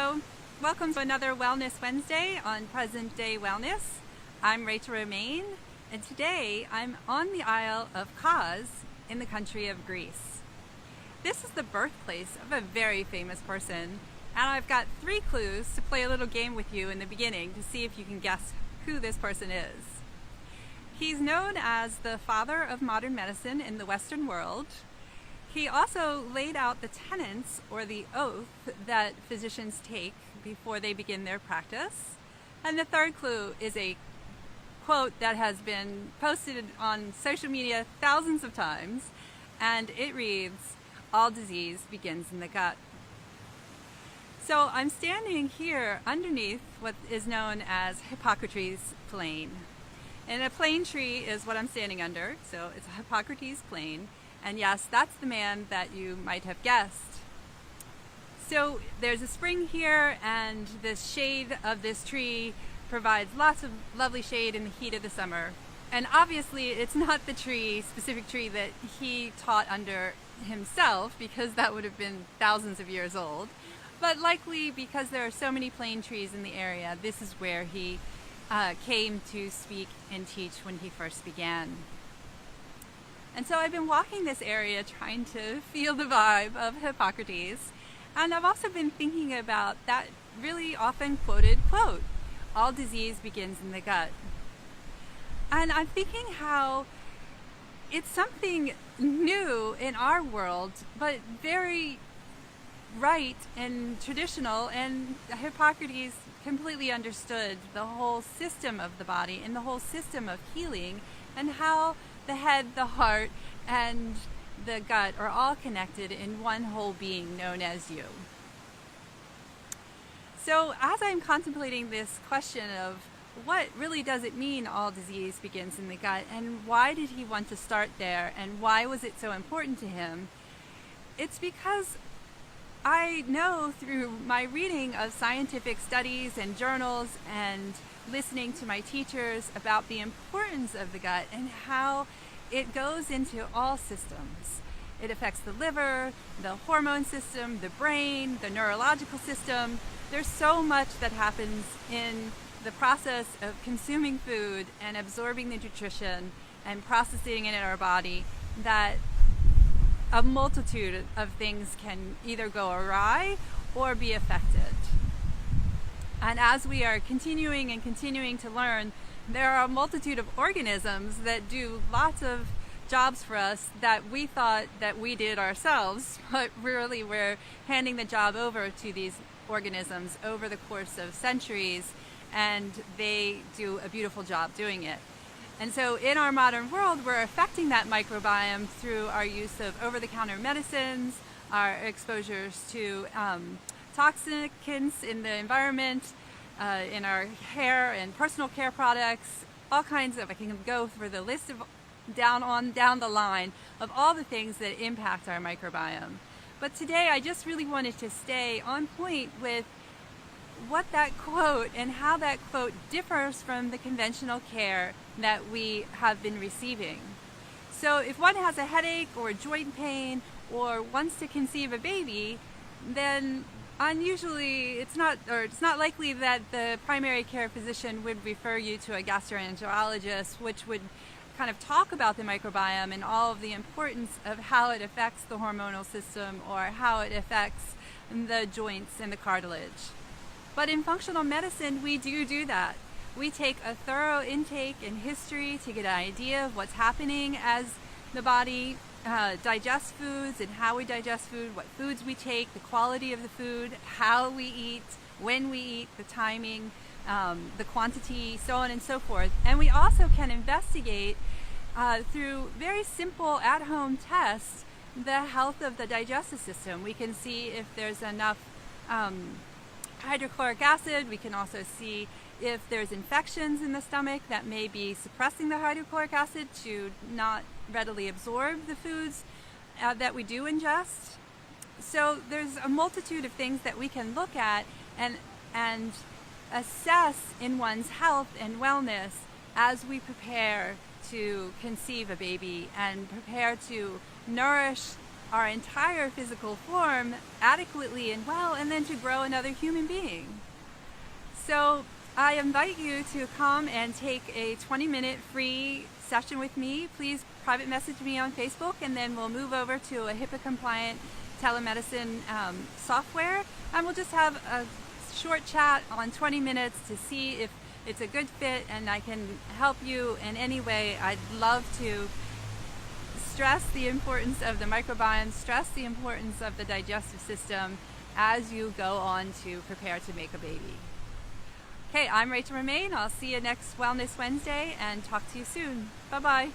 Hello, welcome to another Wellness Wednesday on Present Day Wellness. I'm Rachel Romaine, and today I'm on the Isle of Kos in the country of Greece. This is the birthplace of a very famous person, and I've got 3 clues to play a little game with you in the beginning to see if you can guess who this person is. He's known as the father of modern medicine in the Western world. He also laid out the tenets, or the oath, that physicians take before they begin their practice. And the third clue is a quote that has been posted on social media thousands of times, and it reads, "All disease begins in the gut." So I'm standing here underneath what is known as Hippocrates Plane. And a plane tree is what I'm standing under, so it's a Hippocrates Plane. And yes, that's the man that you might have guessed. So there's a spring here, and the shade of this tree provides lots of lovely shade in the heat of the summer. And obviously it's not the specific tree that he taught under himself, because that would have been thousands of years old. But likely because there are so many plane trees in the area, this is where he came to speak and teach when he first began. And so I've been walking this area trying to feel the vibe of Hippocrates, and I've also been thinking about that really often quoted quote, "All disease begins in the gut." And I'm thinking how it's something new in our world, but very right and traditional, and Hippocrates completely understood the whole system of the body and the whole system of healing, and how the head, the heart, and the gut are all connected in one whole being known as you. So as I'm contemplating this question of what really does it mean all disease begins in the gut, and why did he want to start there, and why was it so important to him, it's because I know through my reading of scientific studies and journals and listening to my teachers about the importance of the gut and how it goes into all systems. It affects the liver, the hormone system, the brain, the neurological system. There's so much that happens in the process of consuming food and absorbing the nutrition and processing it in our body that a multitude of things can either go awry or be affected. And as we are continuing to learn, there are a multitude of organisms that do lots of jobs for us that we thought that we did ourselves, but really we're handing the job over to these organisms over the course of centuries, and they do a beautiful job doing it. And so in our modern world, we're affecting that microbiome through our use of over-the-counter medicines, our exposures to toxicants in the environment, in our hair and personal care products, all kinds of, I can go through the list of down the line of all the things that impact our microbiome. But today I just really wanted to stay on point with what that quote and how that quote differs from the conventional care that we have been receiving. So if one has a headache or joint pain or wants to conceive a baby, then unusually it's not likely that the primary care physician would refer you to a gastroenterologist, which would kind of talk about the microbiome and all of the importance of how it affects the hormonal system or how it affects the joints and the cartilage. But in functional medicine, we do that. We take a thorough intake and history to get an idea of what's happening as the body digests foods and how we digest food, what foods we take, the quality of the food, how we eat, when we eat, the timing, the quantity, so on and so forth. And we also can investigate through very simple at-home tests the health of the digestive system. We can see if there's enough hydrochloric acid. We can also see if there's infections in the stomach that may be suppressing the hydrochloric acid to not readily absorb the foods that we do ingest. So there's a multitude of things that we can look at and assess in one's health and wellness as we prepare to conceive a baby and prepare to nourish our entire physical form adequately and well, and then to grow another human being. So I invite you to come and take a 20-minute free session with me. Please private message me on Facebook, and then we'll move over to a HIPAA-compliant telemedicine software, and we'll just have a short chat on 20 minutes to see if it's a good fit and I can help you in any way. I'd love to stress the importance of the microbiome, stress the importance of the digestive system as you go on to prepare to make a baby. Okay, I'm Rachel Romaine. I'll see you next Wellness Wednesday and talk to you soon. Bye-bye.